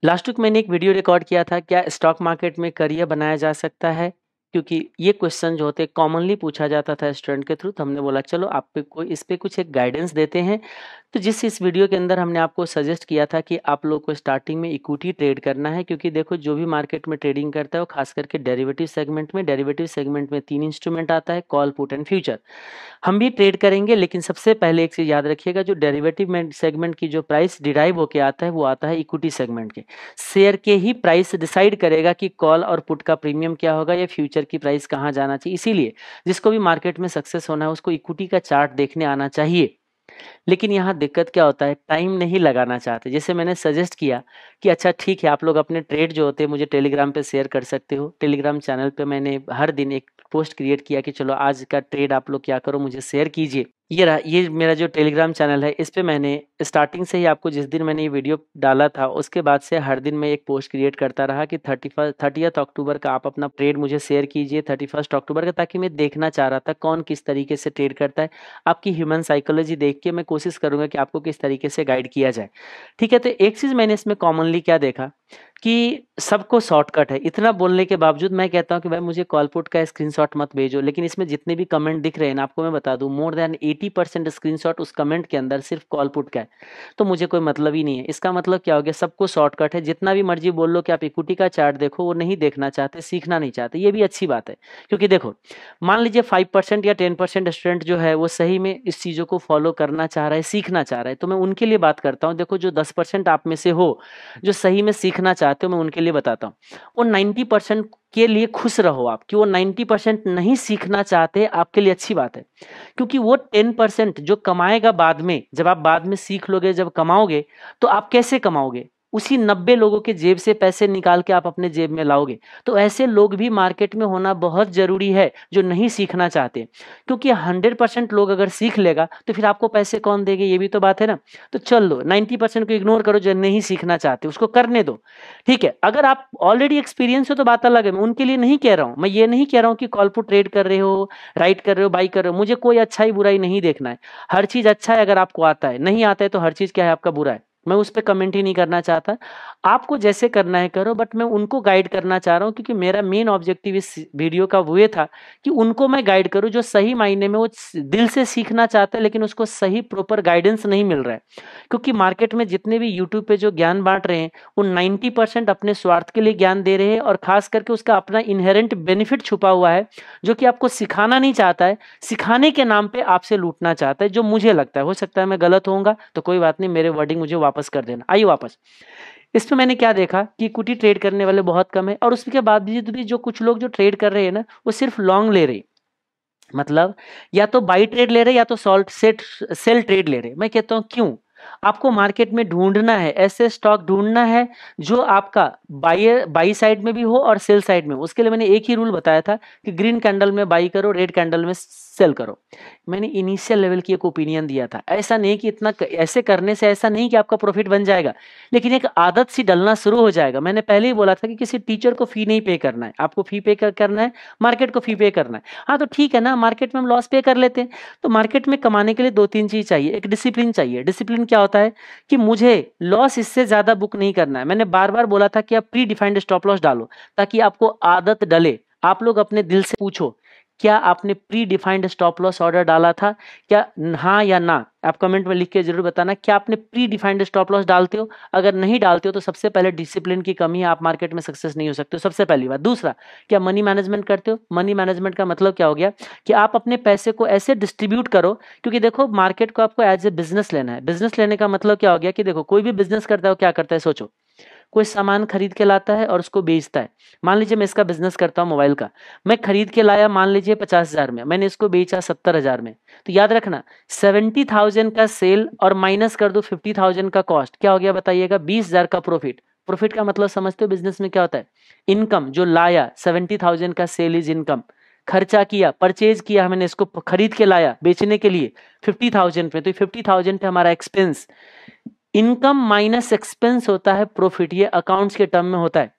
Last week मैंने एक video record किया था, क्या स्टॉक मार्केट में करियर बनाया जा सकता है? क्योंकि ये क्वेश्चन जो होते हैं कॉमनली पूछा जाता था स्टूडेंट के थ्रू, तो हमने बोला चलो आप पे कोई इस पे कुछ एक गाइडेंस देते हैं। तो इस वीडियो के अंदर हमने आपको सजेस्ट किया था कि आप लोग को स्टार्टिंग में इक्विटी ट्रेड करना है, क्योंकि देखो जो भी मार्केट में ट्रेडिंग करता है वो खास करके डेरिवेटिव सेगमेंट में 3 इंस्ट्रूमेंट आता है, कॉल, पुट एंड फ्यूचर। हम भी ट्रेड करेंगे, लेकिन सबसे पहले एक चीज याद रखिएगा, जो डेरिवेटिव सेगमेंट की जो प्राइस डिराइव होके आता है वो आता है इक्विटी सेगमेंट के। शेयर के ही प्राइस डिसाइड करेगा कि कॉल और पुट का प्रीमियम क्या होगा या फ्यूचर की प्राइस कहाँ जाना चाहिए। इसीलिए जिसको भी मार्केट में सक्सेस होना है उसको इक्विटी का चार्ट देखने आना चाहिए। लेकिन यहाँ दिक्कत क्या होता है, टाइम नहीं लगाना चाहते। जैसे मैंने सजेस्ट किया कि अच्छा ठीक है, आप लोग अपने ट्रेड जो होते हैं मुझे टेलीग्राम पे शेयर कर सकते हो। टेलीग्राम चैनल पे मैंने हर दिन एक पोस्ट क्रिएट किया कि चलो आज का ट्रेड आप लोग क्या करो, मुझे शेयर कीजिए। ये रहा, ये मेरा जो टेलीग्राम चैनल है, इस पे मैंने स्टार्टिंग से ही आपको जिस दिन मैंने ये वीडियो डाला था उसके बाद से हर दिन मैं एक पोस्ट क्रिएट करता रहा कि 30 अक्टूबर का आप अपना ट्रेड मुझे शेयर कीजिए, 31 अक्टूबर का, ताकि मैं देखना चाह रहा था कौन किस तरीके से ट्रेड करता है। आपकी ह्यूमन साइकोलॉजी देख के मैं कोशिश करूंगा कि आपको किस तरीके से गाइड किया जाए। ठीक है, तो एक चीज मैंने इसमें कॉमनली क्या देखा कि सबको शॉर्टकट है। इतना बोलने के बावजूद मैं कहता हूं कि भाई मुझे कॉलपुट का स्क्रीनशॉट मत भेजो, लेकिन इसमें जितने भी कमेंट दिख रहे हैं ना, आपको मैं बता दूं मोर देन 80% स्क्रीनशॉट उस कमेंट के अंदर सिर्फ कॉलपुट का है। तो मुझे कोई मतलब ही नहीं है। इसका मतलब क्या हो गया, सबको शॉर्टकट है। जितना भी मर्जी बोल लो कि आप इक्विटी का चार्ट देखो, वो नहीं देखना चाहते, सीखना नहीं चाहते। ये भी अच्छी बात है, क्योंकि देखो मान लीजिए 5% या 10% स्टूडेंट जो है वो सही में इस चीज़ों को फॉलो करना चाह रहा है, सीखना चाह रहा है, तो मैं उनके लिए बात करता हूँ। देखो जो 10% आप में से हो जो सही में सीखना चाहते हो, मैं उनके लिए बताता हूँ। वो 90% के लिए खुश रहो आप, कि वो 90% नहीं सीखना चाहते, आपके लिए अच्छी बात है। क्योंकि वो 10% जो कमाएगा बाद में, जब आप बाद में सीख लोगे, जब कमाओगे, तो आप कैसे कमाओगे? उसी 90 लोगों के जेब से पैसे निकाल के आप अपने जेब में लाओगे। तो ऐसे लोग भी मार्केट में होना बहुत जरूरी है जो नहीं सीखना चाहते। क्योंकि 100% लोग अगर सीख लेगा तो फिर आपको पैसे कौन देंगे, ये भी तो बात है ना। तो चल लो 90% को इग्नोर करो, जो नहीं सीखना चाहते उसको करने दो। ठीक है, अगर आप ऑलरेडी एक्सपीरियंस हो तो बात अलग है, मैं उनके लिए नहीं कह रहा हूं। मैं ये नहीं कह रहा हूं कि कॉल पर ट्रेड कर रहे हो, राइट कर रहे हो, बाई कर रहे हो, मुझे कोई अच्छाई बुराई नहीं देखना है। हर चीज अच्छा है अगर आपको आता है, नहीं आता है तो हर चीज क्या है, आपका बुरा है। मैं उस पर कमेंट ही नहीं करना चाहता। आपको जैसे करना है करो, बट मैं उनको गाइड करना चाह रहा हूं, क्योंकि मेरा मेन ऑब्जेक्टिव इस वीडियो का वो ये था कि उनको मैं गाइड करूं जो सही मायने में वो दिल से सीखना चाहता है, लेकिन उसको सही प्रॉपर गाइडेंस नहीं मिल रहा है। क्योंकि मार्केट में जितने भी यूट्यूब पे जो ज्ञान बांट रहे हैं, वो 90% अपने स्वार्थ के लिए ज्ञान दे रहे हैं, और खास करके उसका अपना इनहेरेंट बेनिफिट छुपा हुआ है, जो कि आपको सिखाना नहीं चाहता है, सिखाने के नाम पे आपसे लूटना चाहता है। जो मुझे लगता है, हो सकता है मैं गलत होऊंगा, तो कोई बात नहीं, मेरे वर्डिंग मुझे वापस कर देना। आइए वापस। इसमें मैंने क्या देखा कि इक्विटी ट्रेड करने वाले बहुत कम है, और उसके बाद भी जो कुछ लोग जो ट्रेड कर रहे हैं ना, वो सिर्फ लॉन्ग ले रहे हैं। मतलब या तो बाई ट्रेड ले रहे, या तो सॉल्ट सेट सेल ट्रेड ले रहे। मैं कहता हूं क्यों? आपको मार्केट में ढूंढना है, ऐसे स्टॉक ढूंढना है जो आपका बाई साइड में भी हो और सेल साइड में हो। उसके लिए मैंने एक ही रूल बताया था कि ग्रीन कैंडल में बाई करो, रेड कैंडल में सेल करो। मैंने इनिशियल लेवल की एक ओपिनियन दिया था। ऐसा नहीं कि इतना ऐसे करने से ऐसा नहीं कि आपका प्रॉफिट बन जाएगा, लेकिन एक आदत सी डलना शुरू हो जाएगा। मैंने पहले ही बोला था कि किसी टीचर को फी नहीं पे करना है, आपको फी पे करना है, मार्केट को फी पे करना है। हाँ तो ठीक है ना, मार्केट में हम लॉस पे कर लेते हैं। तो मार्केट में कमाने के लिए 2-3 चीज चाहिए। एक डिसिप्लिन चाहिए। डिसिप्लिन क्या होता है कि मुझे लॉस इससे ज्यादा बुक नहीं करना है। मैंने बार बार बोला था कि आप प्री डिफाइंड स्टॉप लॉस डालो, ताकि आपको आदत डले। आप लोग अपने दिल से पूछो, क्या आपने pre defined stop loss order डाला था? क्या हाँ या ना आप कमेंट में लिख के जरूर बताना, क्या आपने प्री डिफाइंड स्टॉप लॉस डालते हो? अगर नहीं डालते हो तो सबसे पहले डिसिप्लिन की कमी है, आप मार्केट में सक्सेस नहीं हो सकते हो, सबसे पहली बात। दूसरा, क्या मनी मैनेजमेंट करते हो? मनी मैनेजमेंट का मतलब क्या हो गया कि आप अपने पैसे को ऐसे डिस्ट्रीब्यूट करो, क्योंकि देखो मार्केट को आपको एज ए बिजनेस लेना है। बिजनेस लेने का मतलब क्या हो गया कि देखो कोई भी बिजनेस करता है, क्या करता है सोचो। कोई सामान खरीद के लाता है और उसको बेचता है। मान लीजिए मैं इसका बिजनेस करता हूँ मोबाइल का। मैं खरीद के लाया मान लीजिए 50,000 में, मैंने इसको बेचा 70,000 में। तो याद रखना 70,000 का सेल और माइनस कर दो 50,000 का कॉस्ट, क्या हो गया बताइएगा? 20,000 का प्रॉफिट। प्रॉफिट का मतलब समझते हो बिजनेस में क्या होता है? इनकम। जो लाया 70,000 का सेल इज इनकम। खर्चा किया, परचेज किया, मैंने इसको खरीद के लाया बेचने के लिए 50,000 पे, तो 50,000 पे हमारा एक्सपेंस। इनकम माइनस एक्सपेंस होता है प्रॉफिट, ये अकाउंट्स के टर्म में होता है।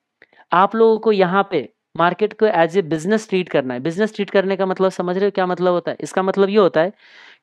आप लोगों को यहाँ पे मार्केट को एज ए बिजनेस ट्रीट करना है। बिजनेस ट्रीट करने का मतलब समझ रहे हो क्या मतलब होता है? इसका मतलब ये होता है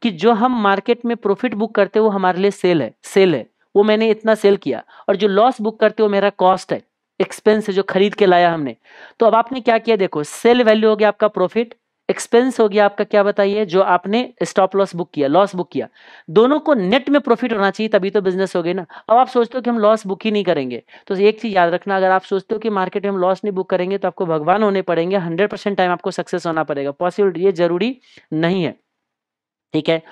कि जो हम मार्केट में प्रॉफिट बुक करते हैं वो हमारे लिए सेल है। सेल है, वो मैंने इतना सेल किया, और जो लॉस बुक करते हो मेरा कॉस्ट है, एक्सपेंस है जो खरीद के लाया हमने। तो अब आपने क्या किया, देखो सेल वैल्यू हो गया आपका प्रॉफिट, एक्सपेंस हो गया आपका क्या बताइए, जो आपने स्टॉप लॉस बुक किया, लॉस बुक किया, दोनों को नेट में प्रॉफिट होना चाहिए, तभी तो बिजनेस हो गई ना। अब आप सोचते हो कि हम लॉस बुक ही नहीं करेंगे, तो एक चीज याद रखना, अगर आप सोचते हो कि मार्केट में हम लॉस नहीं बुक करेंगे तो आपको भगवान होने पड़ेंगे, 100% टाइम आपको सक्सेस होना पड़ेगा, पॉसिबल ये जरूरी नहीं है, ठीक है।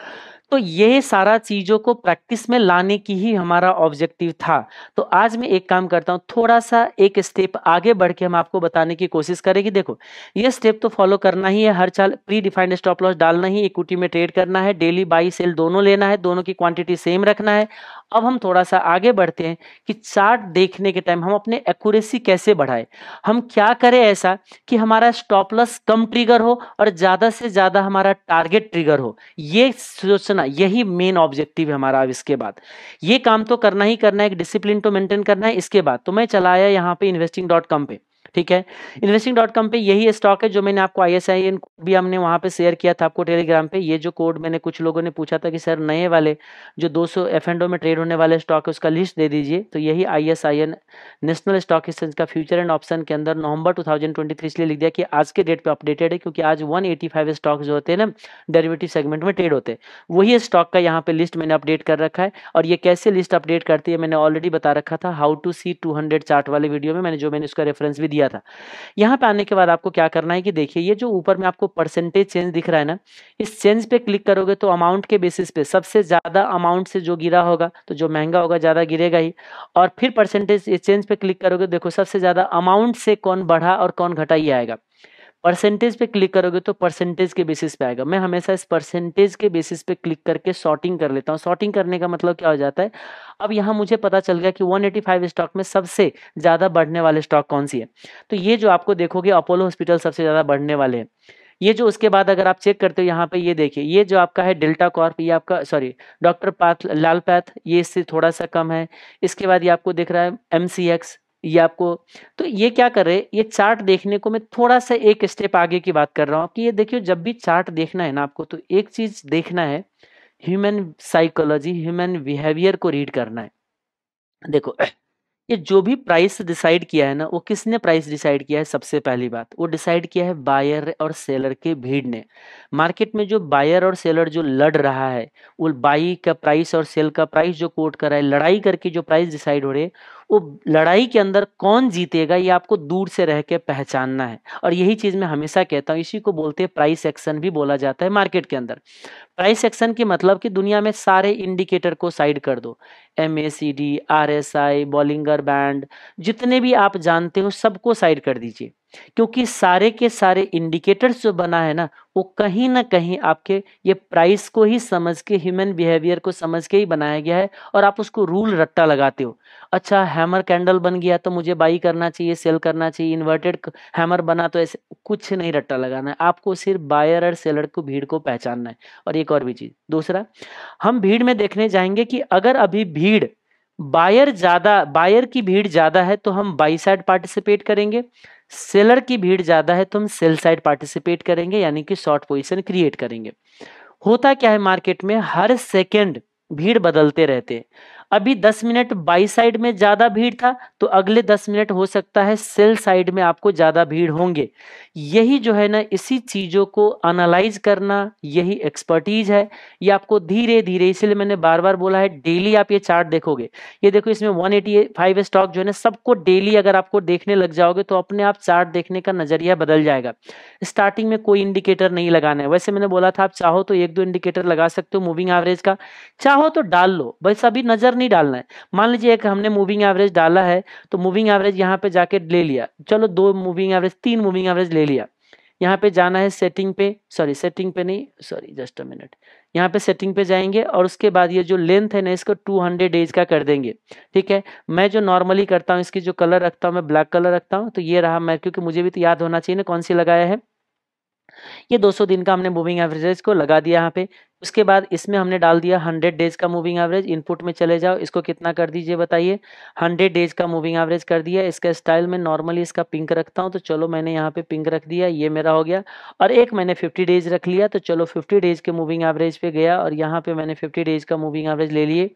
तो ये सारा चीजों को प्रैक्टिस में लाने की ही हमारा ऑब्जेक्टिव था। तो आज मैं एक काम करता हूं, थोड़ा सा एक स्टेप आगे बढ़ के हम आपको बताने की कोशिश करेंगे। देखो ये स्टेप तो फॉलो करना ही है, हर साल प्री डिफाइंड स्टॉप लॉस डालना ही, इक्विटी में ट्रेड करना है, डेली बाई सेल दोनों लेना है, दोनों की क्वांटिटी सेम रखना है। अब हम थोड़ा सा आगे बढ़ते हैं कि चार्ट देखने के टाइम हम अपने एक्यूरेसी कैसे बढ़ाए, हम क्या करें ऐसा कि हमारा स्टॉप लॉस कम ट्रिगर हो और ज्यादा से ज्यादा हमारा टारगेट ट्रिगर हो, ये सोचना, यही मेन ऑब्जेक्टिव है हमारा। अब इसके बाद ये काम तो करना ही करना है, एक डिसिप्लिन तो मेंटेन करना है। इसके बाद तो मैं चलाया यहाँ पे investing.com पे, ठीक है। investing.com पे यही स्टॉक है जो मैंने आपको ISIN भी हमने वहां पे शेयर किया था आपको टेलीग्राम पे। ये जो कोड मैंने, कुछ लोगों ने पूछा था कि सर नए वाले जो 200 F&O में ट्रेड होने वाले स्टॉक है उसका लिस्ट दे दीजिए, तो यही ISIN नेशनल स्टॉक एक्सचेंज का फ्यूचर एंड ऑप्शन के अंदर नवंबर 2023 इसलिए लिख दिया कि आज के डेट पे अपडेटेड है, क्योंकि आज 185 स्टॉक जो होते हैं ना डेरिवेटिव सेगमेंट में ट्रेड होते हैं, वही स्टॉक का यहाँ पे लिस्ट मैंने अपडेट कर रखा है। और ये कैसे लिस्ट अपडेट करती है मैंने ऑलरेडी बता रखा था, हाउ टू सी 200 चार्ट वाले वीडियो में, मैंने उसका रेफरेंस भी दिया था। यहाँ पे आने के बाद आपको क्या करना है कि देखिए ये जो ऊपर में आपको परसेंटेज चेंज दिख रहा है ना, इस चेंज पे क्लिक करोगे तो अमाउंट के बेसिस पे सबसे ज्यादा अमाउंट से जो गिरा होगा, तो जो महंगा होगा ज्यादा गिरेगा ही। और फिर परसेंटेज चेंज पे क्लिक करोगे, देखो सबसे ज्यादा अमाउंट से कौन बढ़ा और कौन घटा ये आएगा। परसेंटेज पे क्लिक करोगे तो परसेंटेज के बेसिस पे आएगा। मैं हमेशा इस परसेंटेज के बेसिस पे क्लिक करके सॉर्टिंग कर लेता हूँ। सॉर्टिंग करने का मतलब क्या हो जाता है, अब यहाँ मुझे पता चल गया कि 185 स्टॉक में सबसे ज्यादा बढ़ने वाले स्टॉक कौन सी है। तो ये जो आपको देखोगे अपोलो हॉस्पिटल सबसे ज्यादा बढ़ने वाले हैं। ये जो उसके बाद अगर आप चेक करते हो यहाँ पे, ये देखिए ये जो आपका है डेल्टा कॉर्प, ये आपका सॉरी डॉक्टर पाथ लाल पैथ, ये इससे थोड़ा सा कम है। इसके बाद ये आपको दिख रहा है MCX, ये आपको। तो ये क्या कर रहे हैं, ये चार्ट देखने को मैं थोड़ा सा एक स्टेप आगे की बात कर रहा हूँ कि ये देखियो, जब भी चार्ट देखना है ना आपको, तो एक चीज देखना है, ह्यूमन साइकोलॉजी, ह्यूमन बिहेवियर को रीड करना है। देखो ये जो भी प्राइस डिसाइड किया है ना, वो किसने प्राइस डिसाइड किया है, सबसे पहली बात वो डिसाइड किया है बायर और सेलर के भीड़ ने। मार्केट में जो बायर और सेलर जो लड़ रहा है, वो बाई का प्राइस और सेल का प्राइस जो कोट कर रहा है, लड़ाई करके जो प्राइस डिसाइड हो रहे हैं, वो लड़ाई के अंदर कौन जीतेगा ये आपको दूर से रह के पहचानना है। और यही चीज मैं हमेशा कहता हूँ, इसी को बोलते हैं प्राइस एक्शन भी बोला जाता है मार्केट के अंदर। प्राइस एक्शन की मतलब कि दुनिया में सारे इंडिकेटर को साइड कर दो, MACD, RSI, बॉलिंगर बैंड, जितने भी आप जानते हो सबको साइड कर दीजिए, क्योंकि सारे के सारे इंडिकेटर्स जो बना है ना, वो कहीं ना कहीं आपके ये प्राइस को ही समझ के, ह्यूमन बिहेवियर को समझ के ही बनाया गया है। और आप उसको रूल रट्टा लगाते हो, अच्छा हैमर कैंडल बन गया तो मुझे बाई करना चाहिए, सेल करना चाहिए, इन्वर्टेड हैमर बना तो ऐसे, कुछ नहीं रट्टा लगाना है आपको, सिर्फ बायर और सेलर को, भीड़ को पहचानना है। और एक और भी चीज, दूसरा हम भीड़ में देखने जाएंगे कि अगर अभी भीड़ बायर की भीड़ ज्यादा है तो हम बाई साइड पार्टिसिपेट करेंगे, सेलर की भीड़ ज्यादा है तो हम सेल साइड पार्टिसिपेट करेंगे, यानी कि शॉर्ट पोजीशन क्रिएट करेंगे। होता क्या है मार्केट में, हर सेकंड भीड़ बदलते रहते हैं। अभी 10 मिनट बाई साइड में ज्यादा भीड़ था, तो अगले 10 मिनट हो सकता है सेल साइड में आपको ज्यादा भीड़ होंगे। यही जो है ना, इसी चीजों को एनालाइज करना, यही एक्सपर्टीज है। ये आपको धीरे धीरे, इसलिए मैंने बार बार बोला है, डेली आप ये चार्ट देखोगे, ये देखो इसमें 185 स्टॉक जो है ना, सबको डेली अगर आपको देखने लग जाओगे तो अपने आप चार्ट देखने का नजरिया बदल जाएगा। स्टार्टिंग में कोई इंडिकेटर नहीं लगाना है, वैसे मैंने बोला था आप चाहो तो एक दो इंडिकेटर लगा सकते हो मूविंग एवरेज का, चाहो तो डाल लो, बस अभी नजर नहीं डालना है। मान लीजिए एक हमने मूविंग एवरेज डाला है, तो मूविंग एवरेज यहाँ पे जाके ले लिया, चलो 2 मूविंग एवरेज, 3 मूविंग एवरेज ले लिया। यहाँ पे जाना है सेटिंग पे, सेटिंग पे नहीं, जस्ट अ मिनट, यहाँ पे सेटिंग पे जाएंगे और उसके बाद ये जो लेंथ है ना, इसको 200 डेज का कर देंगे, ठीक है। मैं जो नॉर्मली करता हूँ, इसकी जो कलर रखता हूँ मैं ब्लैक कलर रखता हूँ, तो ये रहा मैं, क्योंकि मुझे भी तो याद होना चाहिए ना कौन सी लगाया है। ये 200 दिन का हमने मूविंग एवरेज को लगा दिया यहाँ पे। उसके बाद इसमें हमने डाल दिया 100 डेज का मूविंग एवरेज। इनपुट में चले जाओ, इसको कितना कर दीजिए बताइए, 100 डेज का मूविंग एवरेज कर दिया। इसका स्टाइल में नॉर्मली इसका पिंक रखता हूँ, तो चलो मैंने यहाँ पे पिंक रख दिया, ये मेरा हो गया। और एक मैंने 50 डेज रख लिया, तो चलो 50 डेज के मूविंग एवरेज पे गया और यहाँ पे मैंने 50 डेज का मूविंग एवरेज ले लिए।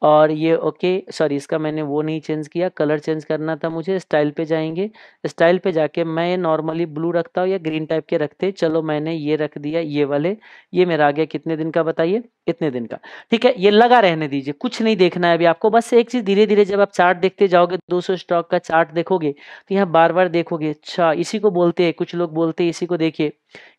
और ये ओके, सॉरी इसका मैंने वो नहीं चेंज किया, कलर चेंज करना था मुझे। स्टाइल पे जाएंगे, स्टाइल पे जाके मैं नॉर्मली ब्लू रखता हूँ या ग्रीन टाइप के रखते, चलो मैंने ये रख दिया, ये वाले। ये मेरा आ गया कितने दिन का बताइए, इतने दिन का। ठीक है, ये लगा रहने दीजिए, कुछ नहीं देखना है अभी आपको। बस एक चीज, धीरे धीरे जब आप चार्ट देखते जाओगे, 200 स्टॉक का चार्ट देखोगे तो यहाँ बार बार देखोगे, अच्छा इसी को बोलते हैं, कुछ लोग बोलते हैं इसी को, देखिए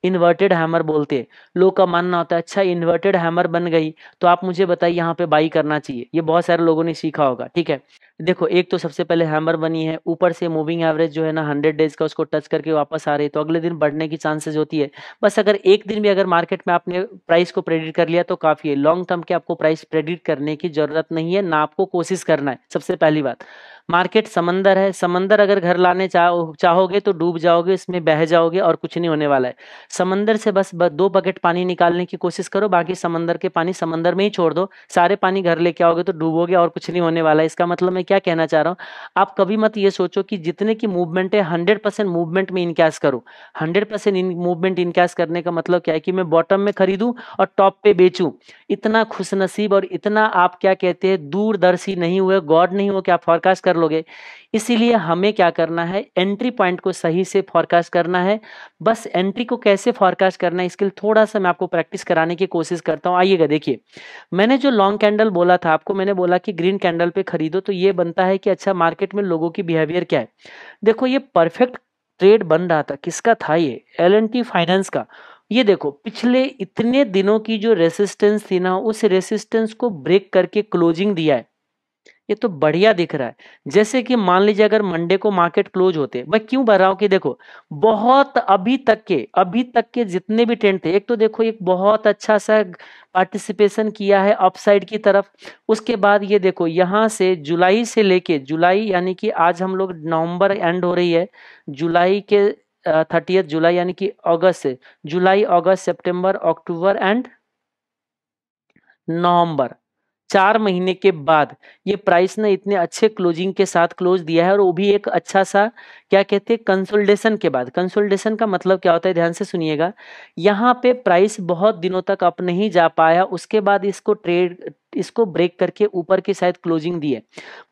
इन्वर्टेड हैमर बोलते हैं। लोग का मानना होता है अच्छा इन्वर्टेड हैमर बन गई तो आप मुझे बताइए यहाँ पे बाई करना चाहिए, ये बहुत सारे लोगों ने सीखा होगा। ठीक है, देखो एक तो सबसे पहले हैमर बनी है, ऊपर से मूविंग एवरेज जो है ना 100 डेज का, उसको टच करके वापस आ रही है, तो अगले दिन बढ़ने की चांसेस होती है। बस अगर एक दिन भी अगर मार्केट में आपने प्राइस को प्रेडिक्ट कर लिया तो काफी है। लॉन्ग टर्म के आपको प्राइस प्रेडिक्ट करने की जरूरत नहीं है, ना आपको कोशिश करना है। सबसे पहली बात, मार्केट समंदर है, समंदर अगर घर लाने चाहोगे तो डूब जाओगे, इसमें बह जाओगे और कुछ नहीं होने वाला है। समंदर से बस 2 बकेट पानी निकालने की कोशिश करो, बाकी समंदर के पानी समंदर में ही छोड़ दो। सारे पानी घर लेके आओगे तो डूबोगे और कुछ नहीं होने वाला है। इसका मतलब मैं क्या कहना चाह रहा हूँ, आप कभी मत ये सोचो कि जितने की मूवमेंट है 100% मूवमेंट में इनकैश करो। 100% मूवमेंट इनकैश करने का मतलब क्या है कि मैं बॉटम में खरीदूं और टॉप पे बेचूं। इतना खुशनसीब और इतना आप क्या कहते हैं दूरदर्शी नहीं हुए, गॉड नहीं हो कि आप फोरकास्ट कर लोगे। इसीलिए हमें क्या करना है, एंट्री पॉइंट को सही से फोरकास्ट करना है। बस एंट्री को कैसे फोरकास्ट करना है इसके लिए थोड़ा सा मैं आपको प्रैक्टिस कराने की कोशिश करता हूं। आइएगा देखिए, मैंने जो लॉन्ग कैंडल बोला था आपको, मैंने बोला कि ग्रीन कैंडल पे खरीदो, तो ये बनता है कि अच्छा मार्केट में लोगों की बिहेवियर क्या है। देखो ये परफेक्ट ट्रेड बन रहा था, किसका था ये, L&T फाइनेंस का। ये देखो पिछले इतने दिनों की जो रेसिस्टेंस थी ना, उस रेसिस्टेंस को ब्रेक करके क्लोजिंग दिया है। ये तो बढ़िया दिख रहा है। जैसे कि मान लीजिए अगर मंडे को मार्केट क्लोज होते, मैं क्यों बढ़ रहा हूं कि देखो बहुत अभी तक के जितने भी ट्रेंड थे, एक तो देखो एक बहुत अच्छा सा पार्टिसिपेशन किया है अपसाइड की तरफ। उसके बाद ये देखो यहाँ से जुलाई से लेके, जुलाई यानी कि आज हम लोग नवंबर एंड हो रही है, जुलाई के 30 जुलाई यानी कि अगस्त से, जुलाई अगस्त सितंबर अक्टूबर एंड नवंबर, 4 महीने के बाद ये प्राइस ने इतने अच्छे क्लोजिंग के साथ क्लोज दिया है, और वो भी एक अच्छा सा क्या कहते हैं कंसोलिडेशन के बाद। कंसोलिडेशन का मतलब क्या होता है, ध्यान से सुनिएगा। यहाँ पे प्राइस बहुत दिनों तक अप नहीं जा पाया, उसके बाद इसको ब्रेक करके ऊपर की साइड क्लोजिंग दी है।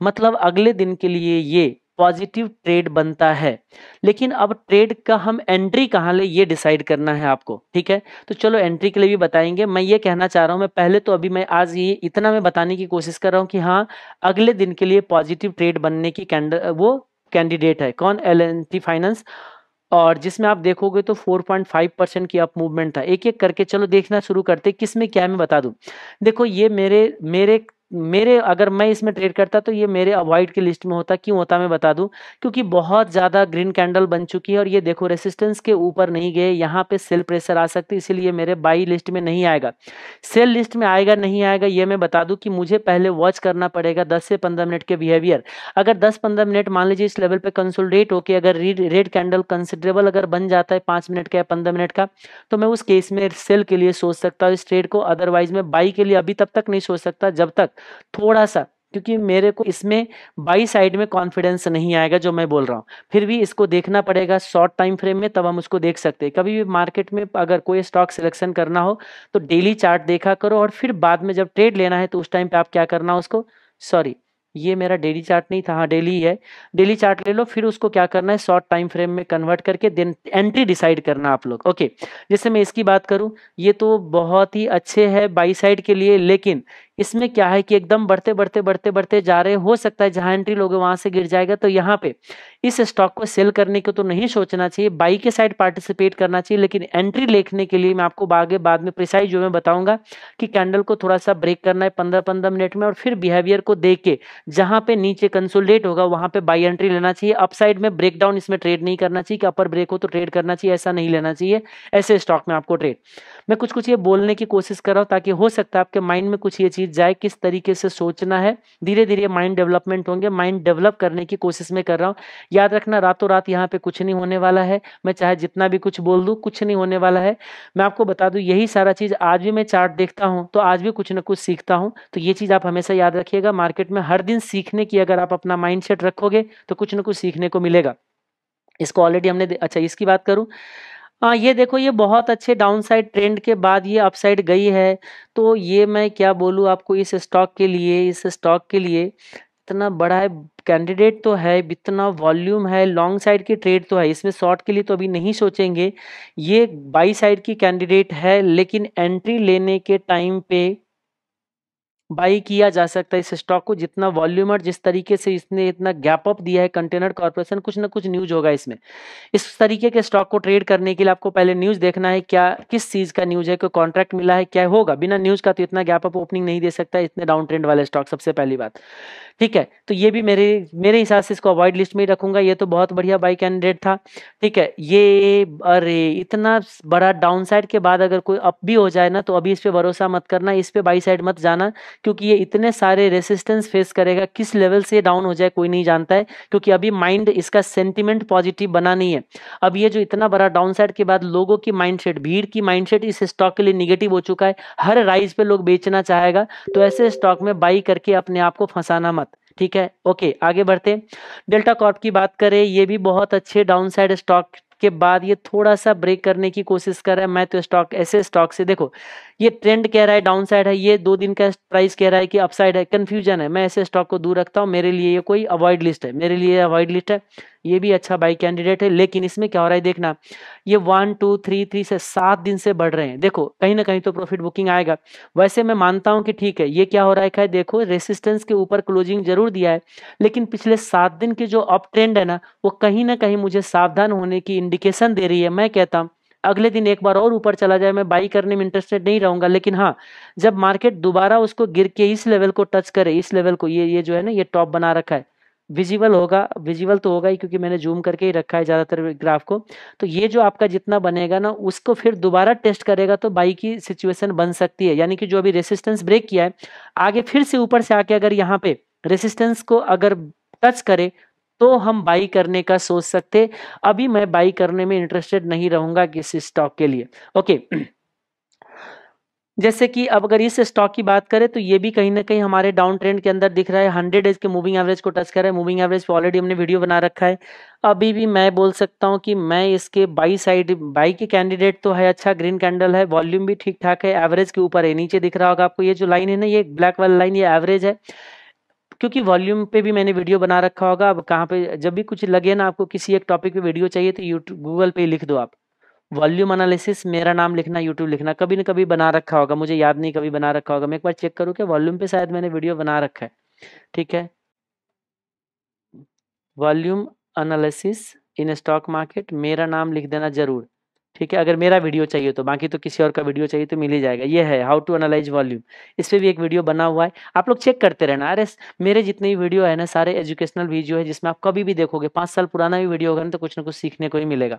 मतलब अगले दिन के लिए ये पॉजिटिव ट्रेड बनता है। लेकिन अब ट्रेड का हम एंट्री कहाँ ले ये डिसाइड करना है आपको। ठीक है, तो चलो एंट्री के लिए भी बताएंगे। मैं ये कहना चाह रहा हूं, मैं पहले तो अभी मैं आज ये इतना मैं बताने की कोशिश कर रहा हूं कि हाँ अगले दिन के लिए पॉजिटिव ट्रेड बनने की वो कैंडिडेट है कौन, L&T फाइनेंस। और जिसमें आप देखोगे तो 4.5% की अप मूवमेंट था। एक एक करके चलो देखना शुरू करते किस में क्या है, मैं बता दूं। देखो ये मेरे मेरे मेरे अगर मैं इसमें ट्रेड करता तो ये मेरे अवॉइड की लिस्ट में होता। क्यों होता मैं बता दूं, क्योंकि बहुत ज्यादा ग्रीन कैंडल बन चुकी है और ये देखो रेसिस्टेंस के ऊपर नहीं गए, यहाँ पे सेल प्रेशर आ सकती है, इसीलिए मेरे बाई लिस्ट में नहीं आएगा। सेल लिस्ट में आएगा नहीं आएगा ये मैं बता दूं कि मुझे पहले वॉच करना पड़ेगा 10 से 15 मिनट के बिहेवियर। अगर 10-15 मिनट मान लीजिए इस लेवल पे कंसोलिडेट होके अगर रेड कैंडल कंसिडरेबल अगर बन जाता है 5 मिनट का या 15 मिनट का, तो मैं उस केस में सेल के लिए सोच सकता हूँ इस ट्रेड को। अदरवाइज मैं बाई के लिए अभी तब तक नहीं सोच सकता जब तक थोड़ा सा, क्योंकि मेरे को इसमें बाई साइड में कॉन्फिडेंस नहीं आएगा जो मैं बोल रहा हूँ। फिर भी इसको देखना पड़ेगा शॉर्ट टाइम फ्रेम में, तब हम उसको देख सकते हैं। कभी भी मार्केट में अगर कोई स्टॉक सिलेक्शन करना हो तो डेली चार्ट देखा करो, और फिर बाद में जब ट्रेड लेना है तो उस टाइम पे आप क्या करना उसको, सॉरी ये मेरा डेली चार्ट नहीं था, हाँ डेली है, डेली चार्ट ले लो, फिर उसको क्या करना है शॉर्ट टाइम फ्रेम में कन्वर्ट करके देन एंट्री डिसाइड करना आप लोग। ओके, जैसे मैं इसकी बात करूं, ये तो बहुत ही अच्छे है बाई साइड के लिए, लेकिन इसमें क्या है कि एकदम बढ़ते बढ़ते बढ़ते बढ़ते जा रहे, हो सकता है जहां एंट्री लोगे वहां से गिर जाएगा। तो यहाँ पे इस स्टॉक को सेल करने को तो नहीं सोचना चाहिए, बाई के साइड पार्टिसिपेट करना चाहिए। लेकिन एंट्री लेने के लिए मैं आपको आगे बाद में प्रिसाइज जो मैं बताऊंगा कि कैंडल को थोड़ा सा ब्रेक करना है 15-15 मिनट में, और फिर बिहेवियर को देख के जहां पे नीचे कंसोलिडेट होगा वहां पे बाई एंट्री लेना चाहिए। अपसाइड में ब्रेकडाउन इसमें ट्रेड नहीं करना चाहिए कि अपर ब्रेक हो तो ट्रेड करना चाहिए, ऐसा नहीं लेना चाहिए ऐसे स्टॉक में आपको ट्रेड। मैं कुछ कुछ ये बोलने की कोशिश कर रहा हूं ताकि हो सकता है आपके माइंड में कुछ ये चीज जाए, किस तरीके से सोचना है। धीरे धीरे माइंड डेवलपमेंट होंगे, माइंड डेवलप करने की कोशिश में कर रहा हूं। याद रखना रातों रात यहाँ पे कुछ नहीं होने वाला है, मैं चाहे जितना भी कुछ बोल दूं कुछ नहीं होने वाला है। मैं आपको बता दूं यही सारा चीज आज भी मैं चार्ट देखता हूं तो आज भी कुछ ना कुछ सीखता हूं। तो ये चीज आप हमेशा याद रखिएगा, मार्केट में हर दिन सीखने की अगर आप अपना माइंडसेट रखोगे तो कुछ ना कुछ सीखने को मिलेगा। इसको ऑलरेडी हमने अच्छा इसकी बात करूं, हाँ, ये देखो ये बहुत अच्छे डाउनसाइड ट्रेंड के बाद ये अपसाइड गई है। तो ये मैं क्या बोलूँ आपको, इस स्टॉक के लिए इतना बड़ा है, कैंडिडेट तो है, इतना वॉल्यूम है, लॉन्ग साइड की ट्रेड तो है, इसमें शॉर्ट के लिए तो अभी नहीं सोचेंगे। ये बाई साइड की कैंडिडेट है, लेकिन एंट्री लेने के टाइम पे बाई किया जा सकता है इस स्टॉक को। जितना वॉल्यूम और जिस तरीके से इसने इतना गैप अप दिया है कंटेनर कॉर्पोरेशन, कुछ ना कुछ न्यूज होगा इसमें। इस तरीके के स्टॉक को ट्रेड करने के लिए आपको पहले न्यूज देखना है, क्या किस चीज का न्यूज है, कोई कॉन्ट्रैक्ट मिला है, क्या होगा। बिना न्यूज का तो इतना गैप अप ओपनिंग नहीं दे सकता इतने डाउन ट्रेंड वाले स्टॉक, सबसे पहली बात। ठीक है, तो ये भी मेरे मेरे हिसाब से इसको अवॉइड लिस्ट में ही रखूंगा। ये तो बहुत बढ़िया बाई कैंडिडेट था। ठीक है, ये अरे इतना बड़ा डाउन साइड के बाद अगर कोई अप भी हो जाए ना, तो अभी इस पे भरोसा मत करना, इस पे बाई साइड मत जाना, क्योंकि ये इतने सारे रेसिस्टेंस फेस करेगा। किस लेवल से डाउन हो जाए कोई नहीं जानता है, क्योंकि अभी माइंड इसका सेंटिमेंट पॉजिटिव बना नहीं है। अब ये जो इतना बड़ा डाउन साइड के बाद लोगों की माइंडसेट, भीड़ की माइंडसेट इस स्टॉक के लिए निगेटिव हो चुका है। हर राइज पे लोग बेचना चाहेगा, तो ऐसे स्टॉक में बाई करके अपने आप को फंसाना मत। ठीक है, ओके आगे बढ़ते हैं। डेल्टा कॉर्प की बात करें, ये भी बहुत अच्छे डाउन साइड स्टॉक के बाद ये थोड़ा सा ब्रेक करने की कोशिश कर रहा है। मैं तो स्टॉक, ऐसे स्टॉक से देखो, ये ट्रेंड कह रहा है डाउन साइड है, ये 2 दिन का प्राइस कह रहा है कि अपसाइड है, कंफ्यूजन है। मैं ऐसे स्टॉक को दूर रखता हूँ, मेरे लिए ये कोई अवॉइड लिस्ट है, मेरे लिए अवॉइड लिस्ट है। ये भी अच्छा बाई कैंडिडेट है, लेकिन इसमें क्या हो रहा है देखना, ये 1 2 3 3 से 7 दिन से बढ़ रहे हैं। देखो कहीं ना कहीं तो प्रॉफिट बुकिंग आएगा। वैसे मैं मानता हूं कि ठीक है, ये क्या हो रहा है, देखो रेसिस्टेंस के ऊपर क्लोजिंग जरूर दिया है, लेकिन पिछले 7 दिन की जो अप ट्रेंड है ना, वो कहीं ना कहीं मुझे सावधान होने की इंडिकेशन दे रही है। मैं कहता हूं अगले दिन एक बार और ऊपर चला जाए, मैं बाई करने में इंटरेस्टेड नहीं रहूंगा। लेकिन हाँ, जब मार्केट दोबारा उसको गिर के इस लेवल को टच करे, इस लेवल को, ये जो है ना, ये टॉप बना रखा है, विजिबल होगा, विजिबल तो होगा ही क्योंकि मैंने जूम करके ही रखा है ज्यादातर ग्राफ को। तो ये जो आपका जितना बनेगा ना, उसको फिर दोबारा टेस्ट करेगा तो बाई की सिचुएशन बन सकती है। यानी कि जो अभी रेसिस्टेंस ब्रेक किया है, आगे फिर से ऊपर से आके अगर यहाँ पे रेसिस्टेंस को अगर टच करे, तो हम बाई करने का सोच सकते। अभी मैं बाई करने में इंटरेस्टेड नहीं रहूंगा किसी स्टॉक के लिए। ओके, जैसे कि अब अगर इस स्टॉक की बात करें, तो ये भी कहीं ना कहीं हमारे डाउन ट्रेंड के अंदर दिख रहा है। 100 डेज के मूविंग एवरेज को टच कर रहा है। मूविंग एवरेज पे ऑलरेडी हमने वीडियो बना रखा है। अभी भी मैं बोल सकता हूं कि मैं इसके बाई साइड, बाई के कैंडिडेट तो है, अच्छा ग्रीन कैंडल है, वॉल्यूम भी ठीक ठाक है, एवरेज के ऊपर है। नीचे दिख रहा होगा आपको ये जो लाइन है ना, ये ब्लैक वाली लाइन, ये एवरेज है। क्योंकि वॉल्यूम पे भी मैंने वीडियो बना रखा होगा। अब कहाँ पे जब भी कुछ लगे ना आपको, किसी एक टॉपिक पे वीडियो चाहिए, तो यूट्यूब गूगल पे लिख दो आप, वॉल्यूम एनालिसिस, मेरा नाम लिखना, यूट्यूब लिखना, कभी न कभी बना रखा होगा, मुझे याद नहीं कभी बना रखा होगा। मैं एक बार चेक करूँ क्या, वॉल्यूम पे शायद मैंने वीडियो बना रखा है। ठीक है, volume analysis in stock market, मेरा नाम लिख देना जरूर। ठीक है, अगर मेरा वीडियो चाहिए तो, बाकी तो किसी और का वीडियो चाहिए तो मिल ही जाएगा। ये है हाउ टू एनालाइज वॉल्यूम, इस पे भी एक वीडियो बना हुआ है, आप लोग चेक करते रहना। अरे मेरे जितने भी वीडियो है ना, सारे एजुकेशनल वीडियो है, जिसमें आप कभी भी देखोगे, 5 साल पुराना भी वीडियो होगा ना, तो कुछ ना कुछ सीखने को ही मिलेगा।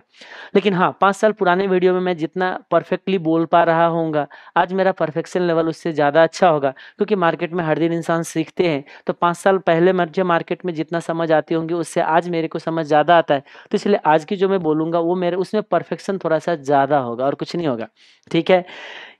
लेकिन हाँ, 5 साल पुराने वीडियो में मैं जितना परफेक्टली बोल पा रहा होऊंगा, आज मेरा परफेक्शन लेवल उससे ज़्यादा अच्छा होगा, क्योंकि मार्केट में हर दिन इंसान सीखते हैं। तो 5 साल पहले मुझे मार्केट में जितना समझ आती होंगी, उससे आज मेरे को समझ ज़्यादा आता है। तो इसलिए आज की जो मैं बोलूंगा, वो मेरे उसमें परफेक्शन थोड़ा सा ज़्यादा होगा और कुछ नहीं होगा। ठीक है,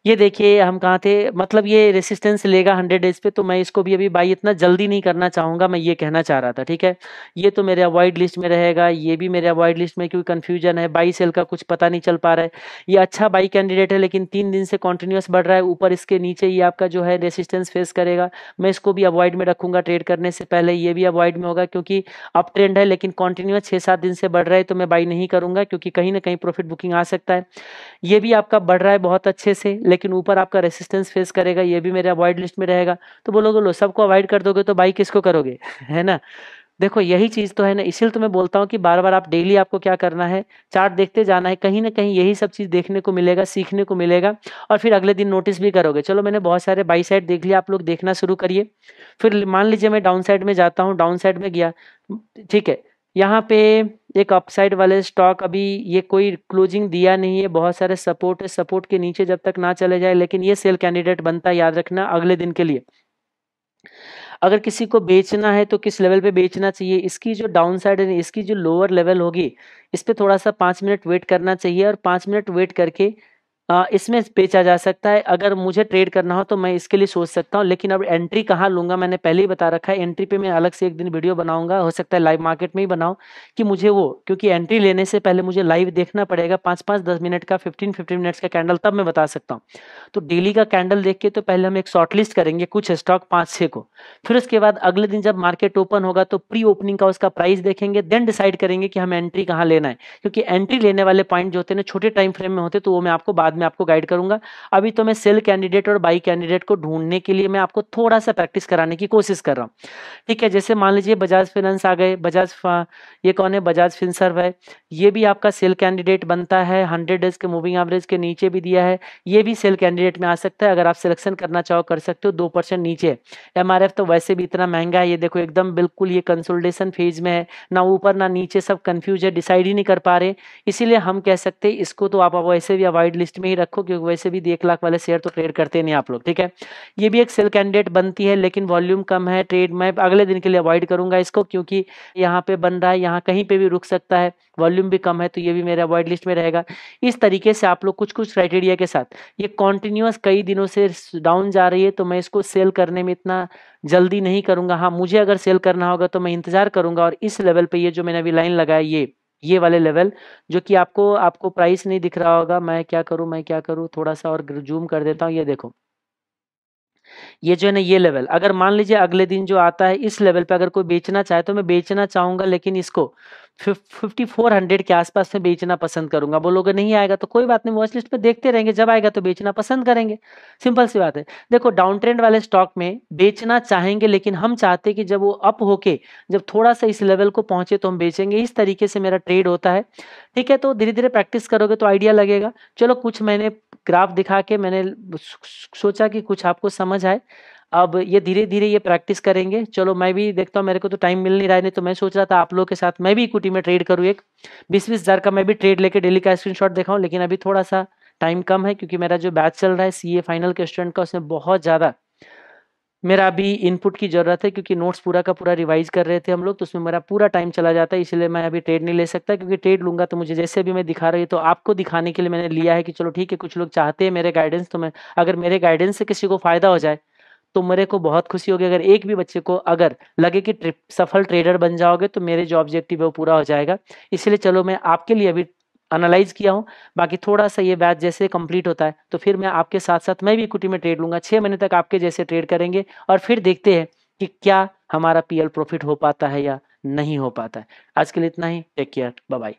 ये देखिए हम कहाँ थे, मतलब ये रेसिस्टेंस लेगा 100 डेज पे, तो मैं इसको भी अभी बाई इतना जल्दी नहीं करना चाहूंगा, मैं ये कहना चाह रहा था। ठीक है, ये तो मेरे अवॉइड लिस्ट में रहेगा, ये भी मेरे अवॉइड लिस्ट में, क्योंकि कंफ्यूजन है, बाई सेल का कुछ पता नहीं चल पा रहा है। ये अच्छा बाई कैंडिडेट है, लेकिन 3 दिन से कॉन्टिन्यूस बढ़ रहा है ऊपर, इसके नीचे ये आपका जो है रेसिस्टेंस फेस करेगा। मैं इसको भी अवॉइड में रखूंगा ट्रेड करने से पहले। ये भी अवॉइड में होगा, क्योंकि अप ट्रेंड है, लेकिन कॉन्टिन्यूस 6 7 दिन से बढ़ रहा है, तो मैं बाई नहीं करूंगा, क्योंकि कहीं ना कहीं प्रॉफिट बुकिंग आ सकता है। ये भी आपका बढ़ रहा है बहुत अच्छे से, लेकिन ऊपर आपका रेसिस्टेंस फेस करेगा, ये भी मेरे अवॉइड लिस्ट में रहेगा। तो बोलोगे लो सबको अवॉइड कर दोगे तो बाई किसको करोगे है ना। देखो यही चीज तो है ना, इसीलिए तो मैं बोलता हूँ कि बार बार आप डेली आपको क्या करना है, चार्ट देखते जाना है, कहीं ना कहीं यही सब चीज देखने को मिलेगा, सीखने को मिलेगा, और फिर अगले दिन नोटिस भी करोगे। चलो मैंने बहुत सारे बाई साइड देख लिया, आप लोग देखना शुरू करिए। फिर मान लीजिए मैं डाउन साइड में जाता हूँ, डाउन साइड में गया, ठीक है, यहाँ पे एक अपसाइड वाले स्टॉक, अभी ये कोई क्लोजिंग दिया नहीं है, बहुत सारे सपोर्ट है, सपोर्ट के नीचे जब तक ना चले जाए, लेकिन ये सेल कैंडिडेट बनता है, याद रखना अगले दिन के लिए। अगर किसी को बेचना है तो किस लेवल पे बेचना चाहिए, इसकी जो डाउन साइड है, इसकी जो लोअर लेवल होगी, इस पे थोड़ा सा 5 मिनट वेट करना चाहिए, और 5 मिनट वेट करके इसमें बेचा जा सकता है। अगर मुझे ट्रेड करना हो तो मैं इसके लिए सोच सकता हूँ, लेकिन अब एंट्री कहाँ लूँगा मैंने पहले ही बता रखा है। एंट्री पे मैं अलग से एक दिन वीडियो बनाऊँगा, हो सकता है लाइव मार्केट में ही बनाऊँ, कि मुझे वो, क्योंकि एंट्री लेने से पहले मुझे लाइव देखना पड़ेगा 5-5 10 मिनट का 15-15 मिनट्स का कैंडल, तब मैं बता सकता हूँ। तो डेली का कैंडल देख के तो पहले हम एक शॉर्ट लिस्ट करेंगे कुछ स्टॉक 5-6 को, फिर उसके बाद अगले दिन जब मार्केट ओपन होगा तो प्री ओपनिंग का उसका प्राइस देखेंगे, देन डिसाइड करेंगे कि हमें एंट्री कहाँ लेना है। क्योंकि एंट्री लेने वाले पॉइंट जो होते हैं ना छोटे टाइम फ्रेम में होते, तो वो मैं आपको बाद में आपको गाइड करूंगा। अभी तो मैं सेल कैंडिडेट और बाई कैंडिडेट को ढूंढने के लिए मैं आपको थोड़ा सा प्रैक्टिस कराने की कोशिश कर रहा हूँ। ठीक है, जैसे मान लीजिए बजाज फाइनेंस आ गए, ये कौन है, बजाज फिनसर्व है, ये भी आपका सेल कैंडिडेट बनता है। 100 डेज के मूविंग एवरेज के नीचे भी दिया है, ये भी सेल कैंडिडेट में आ सकता है। अगर आप सिलेक्शन करना चाहो कर सकते हो, 2% नीचे। एमआरएफ तो वैसे भी इतना महंगा है, ये देखो एकदम बिल्कुल ये कंसोलिडेशन फेज में है, ना ऊपर ना नीचे, सब कंफ्यूज है, डिसाइड ही नहीं कर पा रहे। इसीलिए हम कह सकते हैं इसको तो आप वैसे भी अवॉइड लिस्ट में ही रखो, क्योंकि वैसे भी 1 लाख वाले शेयर तो ट्रेड करते नहीं आप लोग। ठीक है, ये भी एक सेल कैंडिडेट बनती है, लेकिन वॉल्यूम कम है, ट्रेड मैं अगले दिन के लिए अवॉइड करूंगा इसको, क्योंकि यहाँ पे बन रहा है, यहाँ कहीं पे भी रुक सकता है, वॉल्यूम भी कम है, तो ये भी मेरे अवॉइड लिस्ट में रहेगा। इस तरीके से आप लोग कुछ कुछ क्राइटेरिया के साथ, ये कॉन्टिन्यूअस कई दिनों से डाउन जा रही है, तो मैं इसको सेल करने में इतना जल्दी नहीं करूंगा। हाँ, मुझे अगर सेल करना होगा तो मैं इंतजार करूंगा, और इस लेवल पे ये जो मैंने अभी लाइन लगाया, ये वाले लेवल, जो कि आपको आपको प्राइस नहीं दिख रहा होगा, मैं क्या करूं, थोड़ा सा और जूम कर देता हूं, ये देखो, ये जो है ना ये लेवल, अगर मान लीजिए अगले दिन जो आता है इस लेवल पे अगर कोई बेचना चाहे तो मैं बेचना चाहूंगा, लेकिन इसको 5400 के आसपास में बेचना पसंद करूंगा। बोलोगे नहीं आएगा तो कोई बात नहीं, वॉच लिस्ट पे देखते रहेंगे, जब आएगा तो बेचना पसंद करेंगे। सिंपल सी बात है। देखो, डाउन ट्रेंड वाले स्टॉक में बेचना चाहेंगे, लेकिन हम चाहते हैं कि जब वो अप होके जब थोड़ा सा इस लेवल को पहुंचे तो हम बेचेंगे। इस तरीके से मेरा ट्रेड होता है। ठीक है, तो धीरे धीरे प्रैक्टिस करोगे तो आइडिया लगेगा। चलो, कुछ मैंने ग्राफ दिखा के मैंने सोचा कि कुछ आपको समझ आए। अब ये धीरे धीरे ये प्रैक्टिस करेंगे। चलो, मैं भी देखता हूँ, मेरे को तो टाइम मिल नहीं रहा है, नहीं तो मैं सोच रहा था आप लोगों के साथ मैं भी इक्विटी में ट्रेड करूँ, एक 20-20 हज़ार का मैं भी ट्रेड लेके डेली का स्क्रीनशॉट दिखाऊं। लेकिन अभी थोड़ा सा टाइम कम है, क्योंकि मेरा जो बैच चल रहा है सीए फाइनल के स्टूडेंट का, उसमें बहुत ज़्यादा मेरा अभी इनपुट की जरूरत है, क्योंकि नोट्स पूरा का पूरा रिवाइज कर रहे थे हम लोग, तो उसमें मेरा पूरा टाइम चला जाता है। इसलिए मैं अभी ट्रेड नहीं ले सकता, क्योंकि ट्रेड लूंगा तो मुझे जैसे अभी मैं दिखा रही हूँ, तो आपको दिखाने के लिए मैंने लिया है कि चलो ठीक है, कुछ लोग चाहते हैं मेरे गाइडेंस, तो मैं अगर मेरे गाइडेंस से किसी को फायदा हो जाए तो मेरे को बहुत खुशी होगी। अगर एक भी बच्चे को अगर लगे कि सफल ट्रेडर बन जाओगे, तो मेरे जो ऑब्जेक्टिव है वो पूरा हो जाएगा। इसलिए चलो, मैं आपके लिए अभी एनालाइज किया हूँ। बाकी थोड़ा सा ये बैच जैसे कंप्लीट होता है तो फिर मैं आपके साथ साथ मैं भी इक्विटी में ट्रेड लूंगा, 6 महीने तक आपके जैसे ट्रेड करेंगे, और फिर देखते हैं कि क्या हमारा पीएल प्रॉफिट हो पाता है या नहीं हो पाता है। आज के लिए इतना ही। Take care, bye bye.